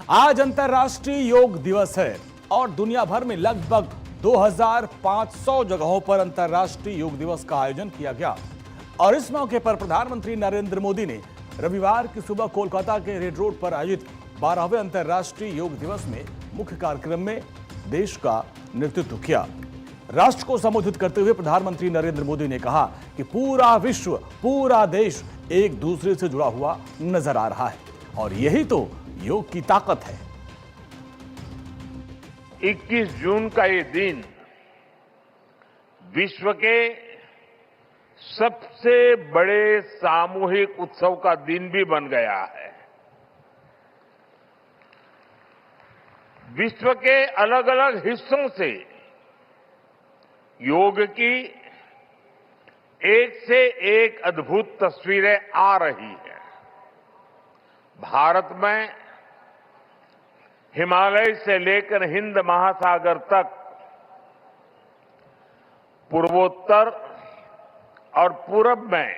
आज अंतर्राष्ट्रीय योग दिवस है और दुनिया भर में लगभग 2500 जगहों पर अंतर्राष्ट्रीय योग दिवस का आयोजन किया गया। और इस मौके पर प्रधानमंत्री नरेंद्र मोदी ने रविवार की सुबह कोलकाता के रेड रोड पर आयोजित 12वें अंतर्राष्ट्रीय योग दिवस में मुख्य कार्यक्रम में देश का नेतृत्व किया। राष्ट्र को संबोधित करते हुए प्रधानमंत्री नरेंद्र मोदी ने कहा कि पूरा विश्व, पूरा देश एक दूसरे से जुड़ा हुआ नजर आ रहा है और यही तो योग की ताकत है। 21 जून का ये दिन विश्व के सबसे बड़े सामूहिक उत्सव का दिन भी बन गया है। विश्व के अलग अलग हिस्सों से योग की एक से एक अद्भुत तस्वीरें आ रही हैं। भारत में हिमालय से लेकर हिंद महासागर तक, पूर्वोत्तर और पूरब में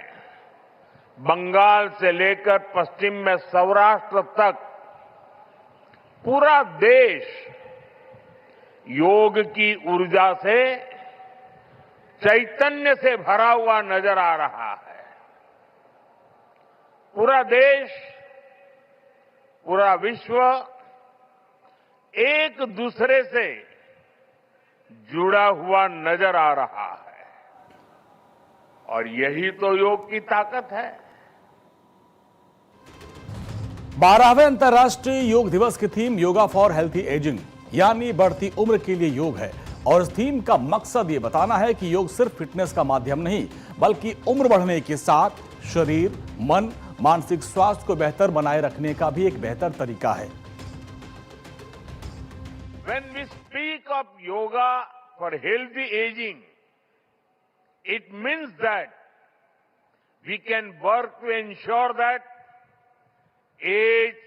बंगाल से लेकर पश्चिम में सौराष्ट्र तक पूरा देश योग की ऊर्जा से, चैतन्य से भरा हुआ नजर आ रहा है। पूरा देश, पूरा विश्व एक दूसरे से जुड़ा हुआ नजर आ रहा है और यही तो योग की ताकत है। 12वें अंतर्राष्ट्रीय योग दिवस की theme yoga for healthy ageing यानी बढ़ती उम्र के लिए योग है और इस थीम का मकसद ये बताना है कि योग सिर्फ फिटनेस का माध्यम नहीं बल्कि उम्र बढ़ने के साथ शरीर, मन, मानसिक स्वास्थ्य को बेहतर बनाए रखने का भी एक बेहतर तरीका है। When we speak of yoga for healthy aging, it means that we can work to ensure that age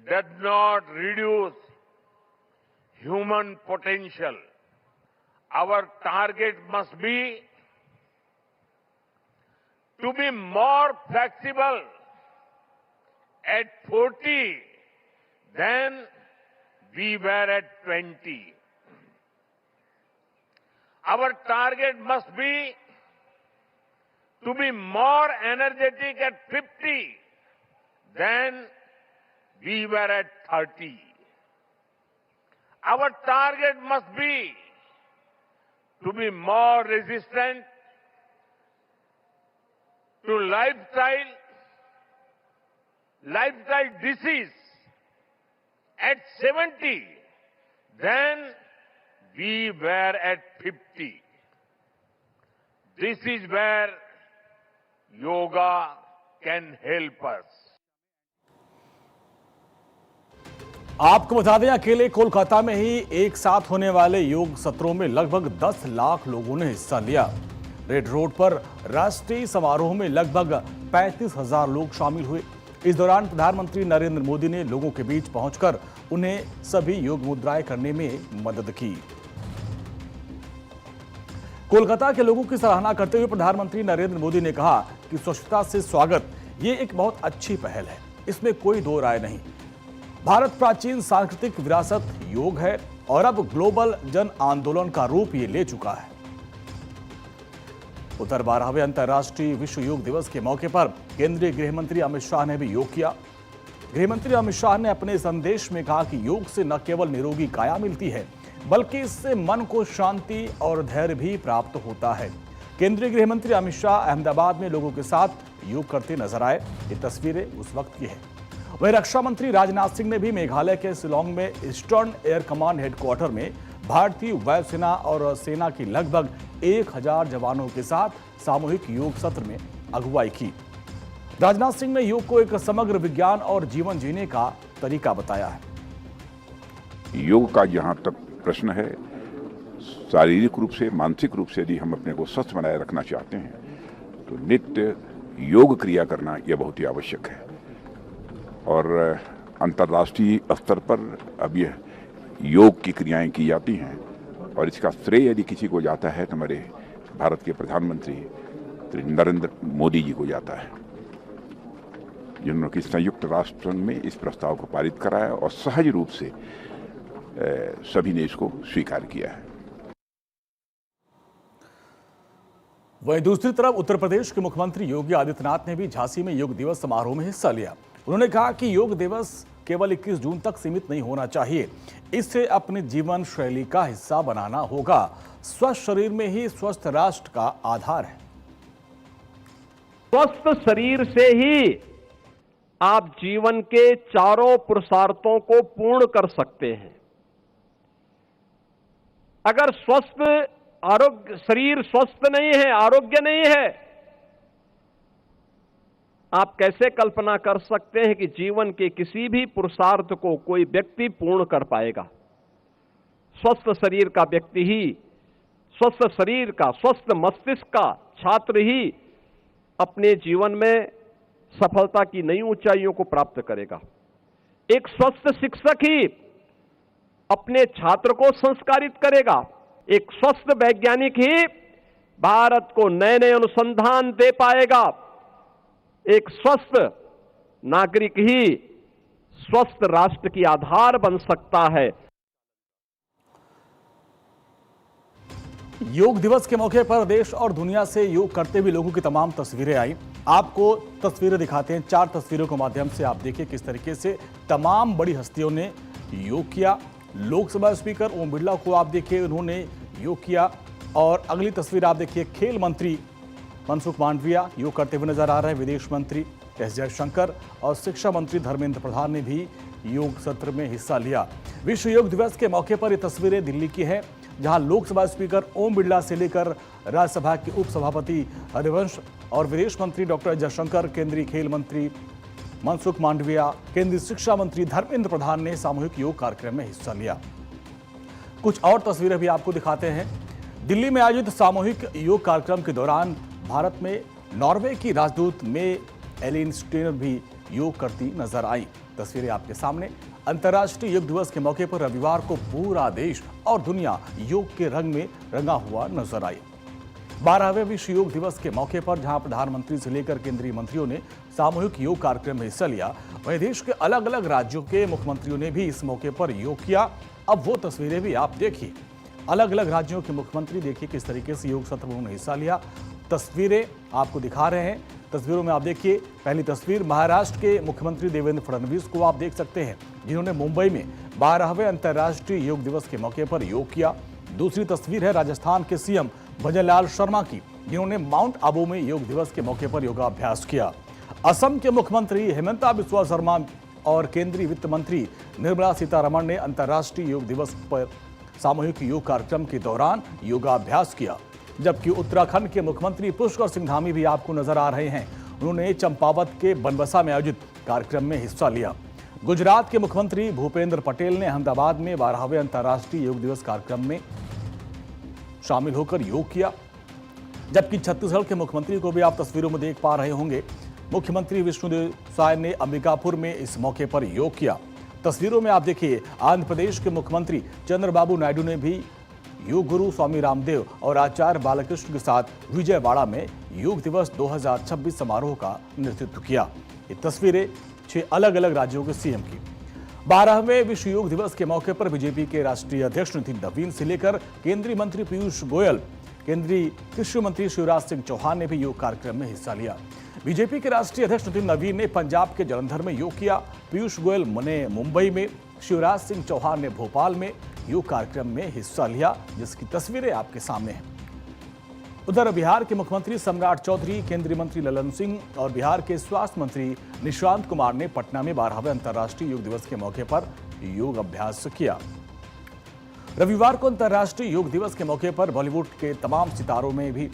does not reduce human potential. Our target must be to be more flexible at 40 than we were at 20. Our target must be to be more energetic at 50 than we were at 30. Our target must be to be more resistant to lifestyle disease at 70 than we were at 50. This is where yoga can help us. आपको बता दें, अकेले कोलकाता में ही एक साथ होने वाले योग सत्रों में लगभग 10 लाख लोगों ने हिस्सा लिया। रेड रोड पर राष्ट्रीय समारोह में लगभग 35,000 लोग शामिल हुए। इस दौरान प्रधानमंत्री नरेंद्र मोदी ने लोगों के बीच पहुंचकर उन्हें सभी योग मुद्राएं करने में मदद की। कोलकाता के लोगों की सराहना करते हुए प्रधानमंत्री नरेंद्र मोदी ने कहा कि स्वच्छता से स्वागत ये एक बहुत अच्छी पहल है, इसमें कोई दो राय नहीं। भारत प्राचीन सांस्कृतिक विरासत योग है और अब ग्लोबल जन आंदोलन का रूप ये ले चुका है। उधर 12वें अंतर्राष्ट्रीय विश्व योग दिवस के मौके पर केंद्रीय गृह मंत्री अमित शाह ने भी योग किया। गृह मंत्री अमित शाह ने अपने संदेश में कहा कि योग से न केवल निरोगी काया मिलती है बल्कि इससे मन को शांति और धैर्य भी प्राप्त होता है। केंद्रीय गृह मंत्री अमित शाह अहमदाबाद में लोगों के साथ योग करते नजर आए। ये तस्वीरें उस वक्त की है। वहीं रक्षा मंत्री राजनाथ सिंह ने भी मेघालय के शिलोंग में ईस्टर्न एयर कमांड हेडक्वार्टर में भारतीय वायुसेना और सेना की लगभग 1000 जवानों के साथ सामूहिक योग सत्र में अगुवाई की। राजनाथ सिंह ने योग को एक समग्र विज्ञान और जीवन जीने का तरीका बताया है। योग का जहां तक प्रश्न है, शारीरिक रूप से, मानसिक रूप से यदि हम अपने को स्वस्थ बनाए रखना चाहते हैं तो नित्य योग क्रिया करना यह बहुत ही आवश्यक है। और अंतर्राष्ट्रीय स्तर पर अब यह योग की क्रियाएं की जाती हैं और इसका श्रेय यदि किसी को जाता है तो हमारे भारत के प्रधानमंत्री नरेंद्र मोदी जी को जाता है। जिन्होंने कि संयुक्त राष्ट्र संघ में इस प्रस्ताव को पारित कराया और सहज रूप से सभी ने इसको स्वीकार किया है। वहीं दूसरी तरफ उत्तर प्रदेश के मुख्यमंत्री योगी आदित्यनाथ ने भी झांसी में योग दिवस समारोह में हिस्सा लिया। उन्होंने कहा कि योग दिवस केवल 21 जून तक सीमित नहीं होना चाहिए, इसे अपने जीवन शैली का हिस्सा बनाना होगा। स्वस्थ शरीर में ही स्वस्थ राष्ट्र का आधार है। स्वस्थ शरीर से ही आप जीवन के चारों पुरुषार्थों को पूर्ण कर सकते हैं। अगर स्वस्थ आरोग्य शरीर स्वस्थ नहीं है, आरोग्य नहीं है, आप कैसे कल्पना कर सकते हैं कि जीवन के किसी भी पुरुषार्थ को कोई व्यक्ति पूर्ण कर पाएगा। स्वस्थ शरीर का व्यक्ति ही, स्वस्थ शरीर का, स्वस्थ मस्तिष्क का छात्र ही अपने जीवन में सफलता की नई ऊंचाइयों को प्राप्त करेगा। एक स्वस्थ शिक्षक ही अपने छात्र को संस्कारित करेगा। एक स्वस्थ वैज्ञानिक ही भारत को नए नए अनुसंधान दे पाएगा। एक स्वस्थ नागरिक ही स्वस्थ राष्ट्र की आधार बन सकता है। योग दिवस के मौके पर देश और दुनिया से योग करते हुए लोगों की तमाम तस्वीरें आई। आपको तस्वीरें दिखाते हैं। 4 तस्वीरों के माध्यम से आप देखिए किस तरीके से तमाम बड़ी हस्तियों ने योग किया। लोकसभा स्पीकर ओम बिरला को आप देखिए, उन्होंने योग किया। और अगली तस्वीर आप देखिए, खेल मंत्री मनसुख मांडविया योग करते हुए नजर आ रहे हैं। विदेश मंत्री एस जयशंकर और शिक्षा मंत्री धर्मेंद्र प्रधान ने भी योग सत्र में हिस्सा लिया। विश्व योग दिवस के मौके पर ये तस्वीरें दिल्ली की हैं, जहां लोकसभा स्पीकर ओम बिरला से लेकर राज्यसभा के उपसभापति हरिवंश और विदेश मंत्री डॉक्टर जयशंकर, केंद्रीय खेल मंत्री मनसुख मांडविया, केंद्रीय शिक्षा मंत्री धर्मेंद्र प्रधान ने सामूहिक योग कार्यक्रम में हिस्सा लिया। कुछ और तस्वीरें भी आपको दिखाते हैं। दिल्ली में आयोजित सामूहिक योग कार्यक्रम के दौरान भारत में नॉर्वे की राजदूत मे एलिन स्टेनर भी योग करती नजर आई। तस्वीरें आपके सामने। अंतर्राष्ट्रीय योग दिवस के मौके पर रविवार को पूरा देश और दुनिया योग के रंग में रंगा हुआ नजर आई। 12वें विश्व योग दिवस के मौके पर जहां प्रधानमंत्री से लेकर केंद्रीय मंत्रियों ने सामूहिक योग कार्यक्रम में हिस्सा लिया, वहीं देश के अलग अलग राज्यों के मुख्यमंत्रियों ने भी इस मौके पर योग किया। अब वो तस्वीरें भी आप देखिए। अलग अलग राज्यों के मुख्यमंत्री देखिए किस तरीके से योग सत्र में उन्होंने हिस्सा लिया। तस्वीरें आपको दिखा रहे हैं। तस्वीरों में आप देखिए, पहली तस्वीर महाराष्ट्र के मुख्यमंत्री देवेंद्र फडणवीस को आप देख सकते हैं, जिन्होंने मुंबई में 12वें अंतर्राष्ट्रीय योग दिवस के मौके पर योग किया। दूसरी तस्वीर है राजस्थान के सीएम भजनलाल शर्मा की, जिन्होंने माउंट आबू में योग दिवस के मौके पर योगाभ्यास किया। असम के मुख्यमंत्री हेमंता बिस्वा शर्मा और केंद्रीय वित्त मंत्री निर्मला सीतारमण ने अंतर्राष्ट्रीय योग दिवस पर सामूहिक योग कार्यक्रम के दौरान योगाभ्यास किया। जबकि उत्तराखंड के मुख्यमंत्री पुष्कर सिंह धामी भी आपको नजर आ रहे हैं। उन्होंने चंपावत के बनबसा में आयोजित कार्यक्रम में हिस्सा लिया। गुजरात के मुख्यमंत्री भूपेंद्र पटेल ने अहमदाबाद में 12वें अंतर्राष्ट्रीय योग दिवस कार्यक्रम में शामिल होकर योग किया। जबकि छत्तीसगढ़ के मुख्यमंत्री को भी आप तस्वीरों में देख पा रहे होंगे। मुख्यमंत्री विष्णुदेव साय ने अंबिकापुर में इस मौके पर योग किया। तस्वीरों में आप देखिए, आंध्र प्रदेश के मुख्यमंत्री चंद्रबाबू नायडू ने भी योग गुरु स्वामी रामदेव और आचार्य बालकृष्ण के साथ विजयवाड़ा में योग दिवस 2026 समारोह का नेतृत्व किया। ये तस्वीरें 6 अलग अलग राज्यों के सीएम की। 12वें विश्व योग दिवस के मौके पर बीजेपी के राष्ट्रीय अध्यक्ष नितिन नवीन से लेकर केंद्रीय मंत्री पीयूष गोयल, केंद्रीय कृषि मंत्री शिवराज सिंह चौहान ने भी योग कार्यक्रम में हिस्सा लिया। बीजेपी के राष्ट्रीय अध्यक्ष नितिन नवीन ने पंजाब के जलंधर में योग किया। पीयूष गोयल ने मुंबई में, शिवराज सिंह चौहान ने भोपाल में योग कार्यक्रम में हिस्सा लिया, जिसकी तस्वीरें आपके सामने हैं। उधर बिहार के मुख्यमंत्री सम्राट चौधरी, केंद्रीय मंत्री ललन सिंह और बिहार के स्वास्थ्य मंत्री निशांत कुमार ने पटना में 12वें अंतर्राष्ट्रीय योग दिवस के मौके पर योग अभ्यास किया। रविवार को अंतर्राष्ट्रीय योग दिवस के मौके पर बॉलीवुड के तमाम सितारों में भी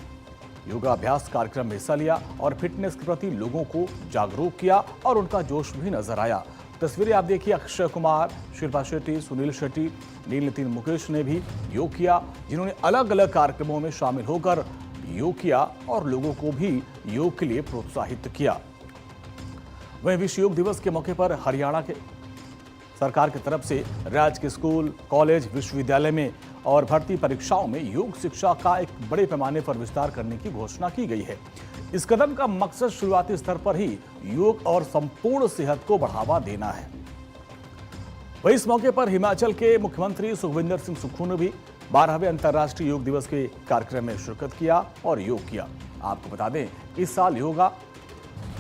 योगाभ्यास कार्यक्रम में हिस्सा लिया और फिटनेस के प्रति लोगों को जागरूक किया और उनका जोश भी नजर आया। तस्वीरें आप देखिए, अक्षय कुमार, शिल्पा शेट्टी, सुनील शेट्टी, नील नितिन मुकेश ने भी योग किया, जिन्होंने अलग अलग कार्यक्रमों में शामिल होकर योग किया और लोगों को भी योग के लिए प्रोत्साहित किया। वहीं विश्व योग दिवस के मौके पर हरियाणा के सरकार की तरफ से राज्य के स्कूल, कॉलेज, विश्वविद्यालय में और भर्ती परीक्षाओं में योग शिक्षा का एक बड़े पैमाने पर विस्तार करने की घोषणा की गई है। इस कदम का मकसद शुरुआती स्तर पर ही योग और संपूर्ण सेहत को बढ़ावा देना है। वहीं इस मौके पर हिमाचल के मुख्यमंत्री सुखविंदर सिंह सुक्खू ने भी 12वें अंतर्राष्ट्रीय योग दिवस के कार्यक्रम में शिरकत किया और योग किया। आपको बता दें, इस साल योगा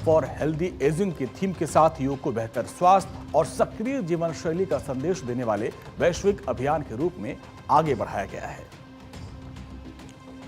फॉर हेल्दी एजिंग की थीम के साथ योग को बेहतर स्वास्थ्य और सक्रिय जीवन शैली का संदेश देने वाले वैश्विक अभियान के रूप में आगे बढ़ाया गया है।